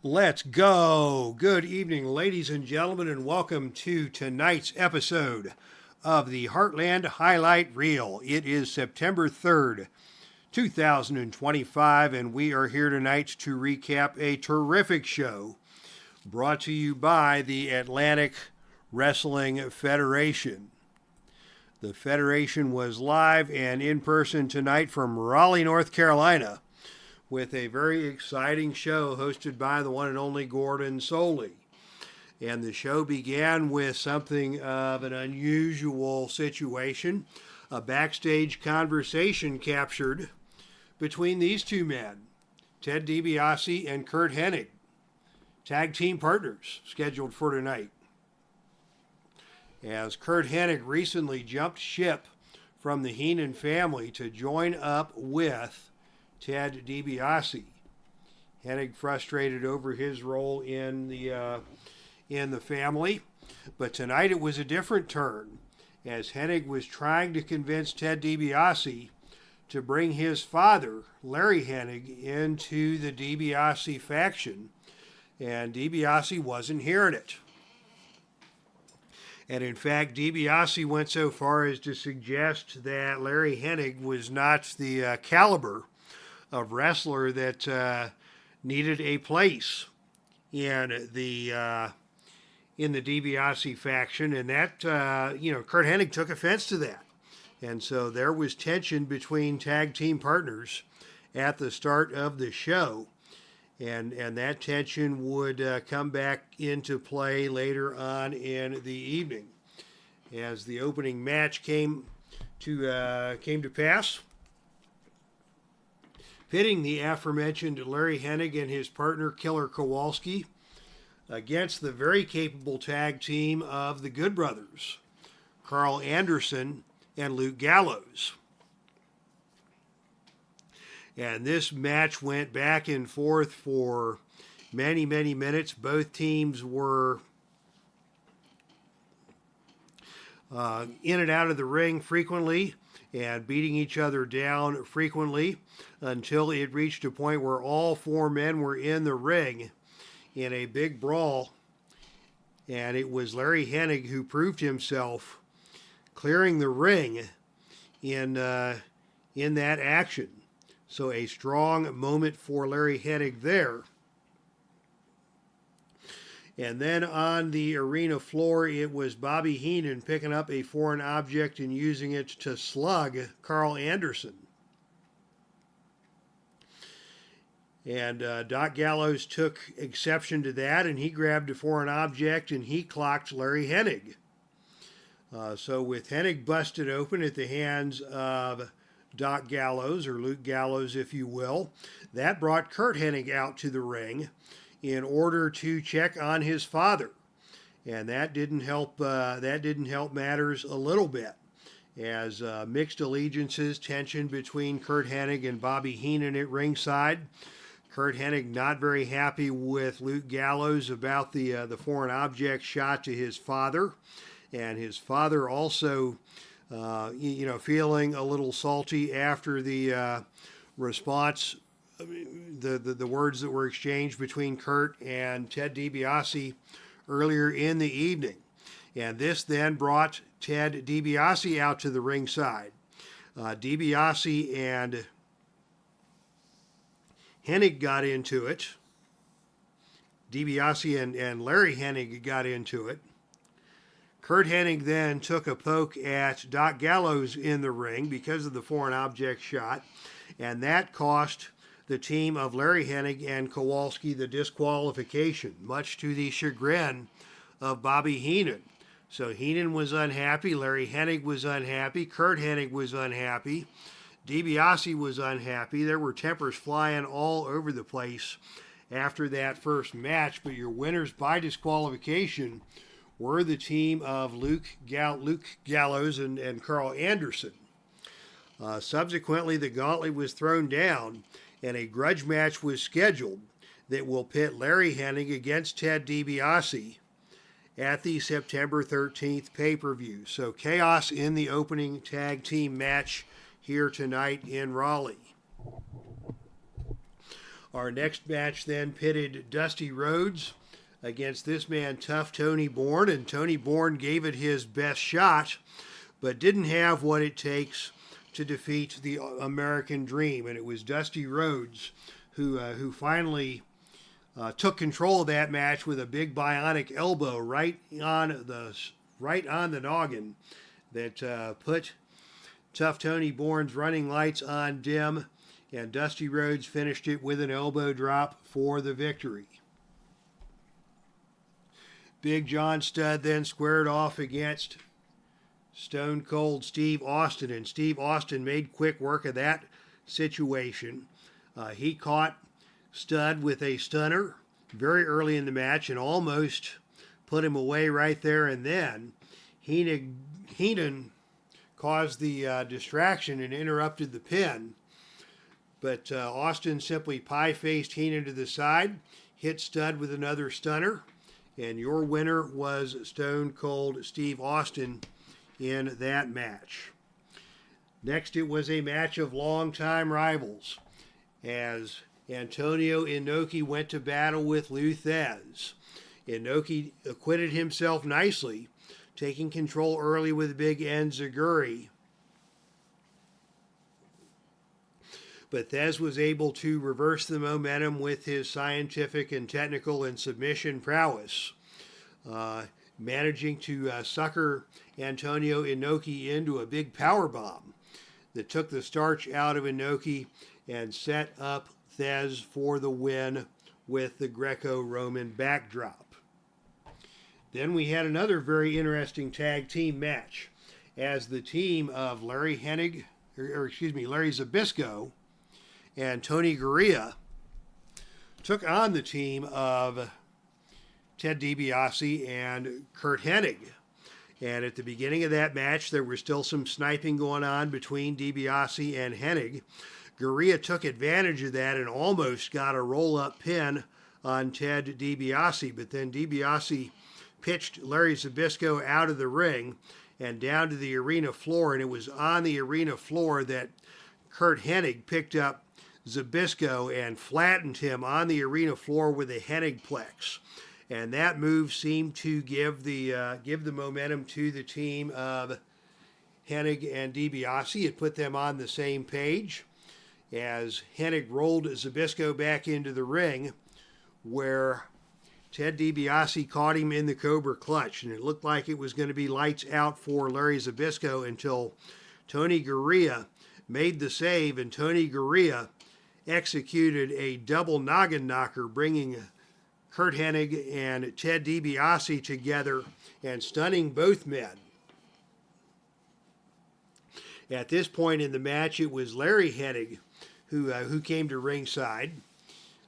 Let's go. Good evening, ladies and gentlemen, and welcome to tonight's episode of the Heartland Highlight Reel. It is September 3rd, 2025, and we are here tonight to recap a terrific show brought to you by the Atlantic Wrestling Federation. The Federation was live and in person tonight from Raleigh, North Carolina, with a very exciting show hosted by the one and only Gordon Soley. And the show began with something of an unusual situation, a backstage conversation captured between these two men, Ted DiBiase and Curt Hennig, tag team partners scheduled for tonight. As Curt Hennig recently jumped ship from the Heenan family to join up with Ted DiBiase. Hennig frustrated over his role in the family, but tonight it was a different turn, as Hennig was trying to convince Ted DiBiase to bring his father, Larry Hennig, into the DiBiase faction, and DiBiase wasn't hearing it. And in fact, DiBiase went so far as to suggest that Larry Hennig was not the caliber of wrestler that needed a place in the DiBiase faction, and that Curt Hennig took offense to that, and so there was tension between tag team partners at the start of the show, and that tension would come back into play later on in the evening as the opening match came to pass, pitting the aforementioned Larry Hennig and his partner Killer Kowalski against the very capable tag team of the Good Brothers, Carl Anderson and Luke Gallows. And this match went back and forth for many, many minutes. Both teams were in and out of the ring frequently and beating each other down frequently until it reached a point where all four men were in the ring in a big brawl. And it was Larry Hennig who proved himself, clearing the ring in that action. So a strong moment for Larry Hennig there. And then on the arena floor, it was Bobby Heenan picking up a foreign object and using it to slug Carl Anderson. And Doc Gallows took exception to that, and he grabbed a foreign object and he clocked Larry Hennig. So with Hennig busted open at the hands of Doc Gallows, or Luke Gallows if you will, that brought Curt Hennig out to the ring in order to check on his father, and that didn't help matters a little bit, as mixed allegiances, tension between Curt Hennig and Bobby Heenan at ringside. Curt Hennig not very happy with Luke Gallows about the foreign object shot to his father, and his father also feeling a little salty after the response, the words that were exchanged between Curt and Ted DiBiase earlier in the evening. And this then brought Ted DiBiase out to the ringside. DiBiase and Hennig got into it. DiBiase and Larry Hennig got into it. Curt Hennig then took a poke at Doc Gallows in the ring because of the foreign object shot, and that cost the team of Larry Hennig and Kowalski the disqualification, much to the chagrin of Bobby Heenan. So Heenan was unhappy, Larry Hennig was unhappy, Curt Hennig was unhappy, DiBiase was unhappy. There were tempers flying all over the place after that first match, but your winners by disqualification were the team of Luke Gallows and Carl Anderson. Subsequently, the gauntlet was thrown down, and a grudge match was scheduled that will pit Larry Hennig against Ted DiBiase at the September 13th pay-per-view. So chaos in the opening tag team match here tonight in Raleigh. Our next match then pitted Dusty Rhodes against this man, Tough Tony Bourne, and Tony Bourne gave it his best shot, but didn't have what it takes to defeat the American Dream, and it was Dusty Rhodes who finally took control of that match with a big bionic elbow right on the noggin that put Tough Tony Bourne's running lights on dim, and Dusty Rhodes finished it with an elbow drop for the victory. Big John Studd then squared off against Stone Cold Steve Austin, and Steve Austin made quick work of that situation. He caught Studd with a stunner very early in the match and almost put him away right there and then. Heenan caused the distraction and interrupted the pin, but Austin simply pie-faced Heenan to the side, hit Studd with another stunner, and your winner was Stone Cold Steve Austin in that match. Next, it was a match of longtime rivals as Antonio Inoki went to battle with Lou Thesz. Inoki acquitted himself nicely, taking control early with big enziguri, but Thesz was able to reverse the momentum with his scientific and technical and submission prowess, managing to sucker Antonio Inoki into a big power bomb that took the starch out of Inoki and set up Thesz for the win with the Greco-Roman backdrop. Then we had another very interesting tag team match as the team of Larry Zbyszko and Tony Garea took on the team of Ted DiBiase and Curt Hennig. And at the beginning of that match, there was still some sniping going on between DiBiase and Hennig. Garea took advantage of that and almost got a roll-up pin on Ted DiBiase, but then DiBiase pitched Larry Zbyszko out of the ring and down to the arena floor, and it was on the arena floor that Curt Hennig picked up Zbyszko and flattened him on the arena floor with a Hennigplex. And that move seemed to give the momentum to the team of Hennig and DiBiase. It put them on the same page as Hennig rolled Zbyszko back into the ring, where Ted DiBiase caught him in the Cobra Clutch, and it looked like it was going to be lights out for Larry Zbyszko until Tony Garea made the save, and Tony Garea executed a double noggin knocker, bringing Curt Hennig and Ted DiBiase together and stunning both men. At this point in the match, it was Larry Hennig who came to ringside.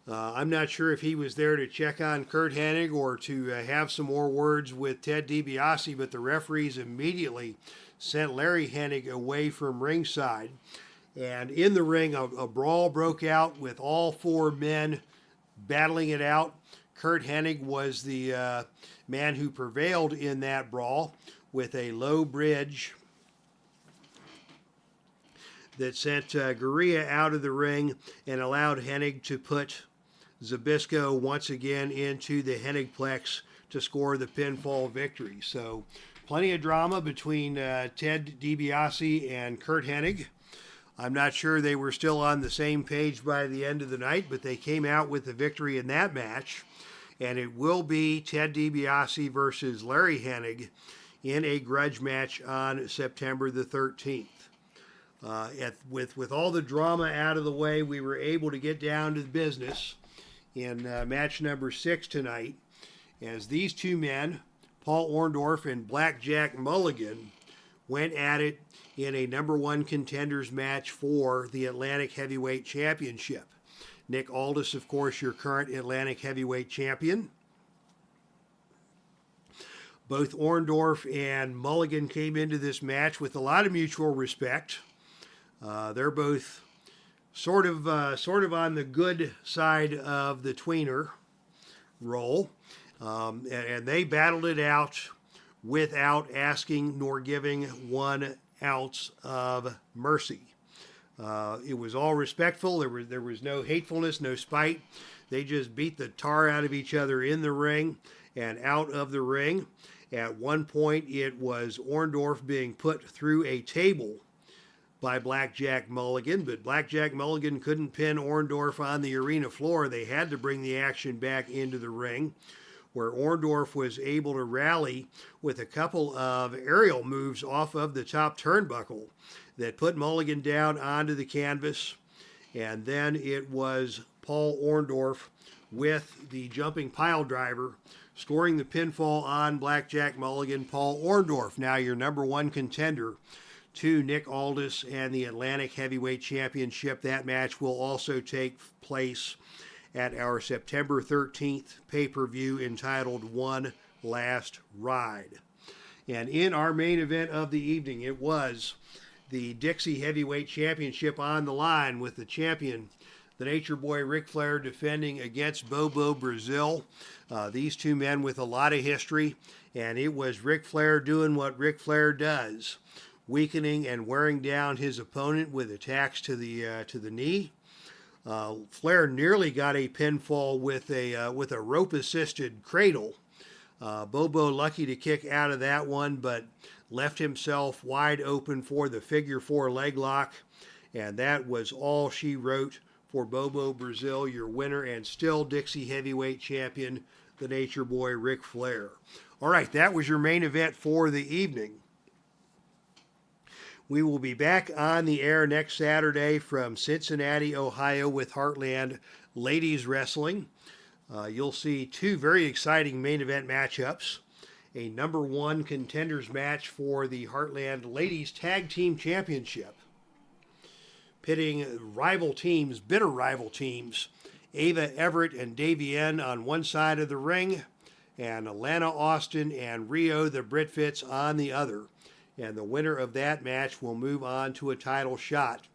I'm not sure if he was there to check on Curt Hennig or to have some more words with Ted DiBiase, but the referees immediately sent Larry Hennig away from ringside. And in the ring, a brawl broke out with all four men battling it out. Curt Hennig was the man who prevailed in that brawl with a low bridge that sent Garea out of the ring and allowed Hennig to put Zbyszko once again into the Hennigplex to score the pinfall victory. So plenty of drama between Ted DiBiase and Curt Hennig. I'm not sure they were still on the same page by the end of the night, but they came out with the victory in that match. And it will be Ted DiBiase versus Larry Hennig in a grudge match on September the 13th. With all the drama out of the way, we were able to get down to the business in match number 6 tonight, as these two men, Paul Orndorff and Blackjack Mulligan, went at it in a number 1 contenders match for the Atlantic Heavyweight Championship. Nick Aldis, of course, your current Atlantic Heavyweight Champion. Both Orndorff and Mulligan came into this match with a lot of mutual respect. They're both sort of on the good side of the tweener role, and they battled it out without asking nor giving 1 ounce of mercy. It was all respectful. There was no hatefulness, no spite. They just beat the tar out of each other in the ring and out of the ring. At one point, it was Orndorff being put through a table by Blackjack Mulligan, but Blackjack Mulligan couldn't pin Orndorff on the arena floor. They had to bring the action back into the ring, where Orndorff was able to rally with a couple of aerial moves off of the top turnbuckle that put Mulligan down onto the canvas. And then it was Paul Orndorff with the jumping pile driver, scoring the pinfall on Blackjack Mulligan. Paul Orndorff, now your number one contender to Nick Aldis and the Atlantic Heavyweight Championship. That match will also take place at our September 13th pay-per-view entitled One Last Ride. And in our main event of the evening, it was the Dixie Heavyweight Championship on the line, with the champion, the Nature Boy Ric Flair, defending against Bobo Brazil. These two men with a lot of history, and it was Ric Flair doing what Ric Flair does, weakening and wearing down his opponent with attacks to the knee. Flair nearly got a pinfall with a rope-assisted cradle. Bobo lucky to kick out of that one, but left himself wide open for the figure four leg lock, and that was all she wrote for Bobo Brazil, your winner and still Dixie Heavyweight Champion, the Nature Boy Ric Flair. All right, that was your main event for the evening. We will be back on the air next Saturday from Cincinnati, Ohio, with Heartland Ladies Wrestling. You'll see two very exciting main event matchups. A number one contenders match for the Heartland Ladies Tag Team Championship, pitting rival teams, bitter rival teams, Ava Everett and Davienne on one side of the ring, and Alana Austin and Rio the Britfits on the other. And the winner of that match will move on to a title shot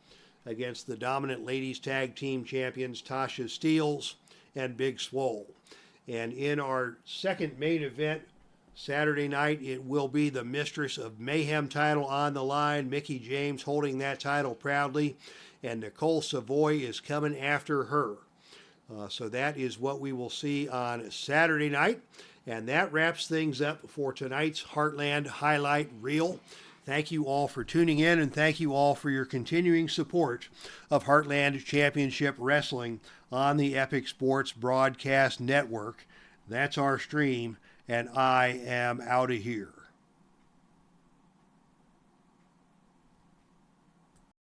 against the dominant ladies tag team champions Tasha Steeles and Big Swole. And in our second main event Saturday night, it will be the Mistress of Mayhem title on the line. Mickie James holding that title proudly, and Nicole Savoy is coming after her. So that is what we will see on Saturday night. And that wraps things up for tonight's Heartland Highlight Reel. Thank you all for tuning in, and thank you all for your continuing support of Heartland Championship Wrestling on the Epic Sports Broadcast Network. That's our stream, and I am out of here.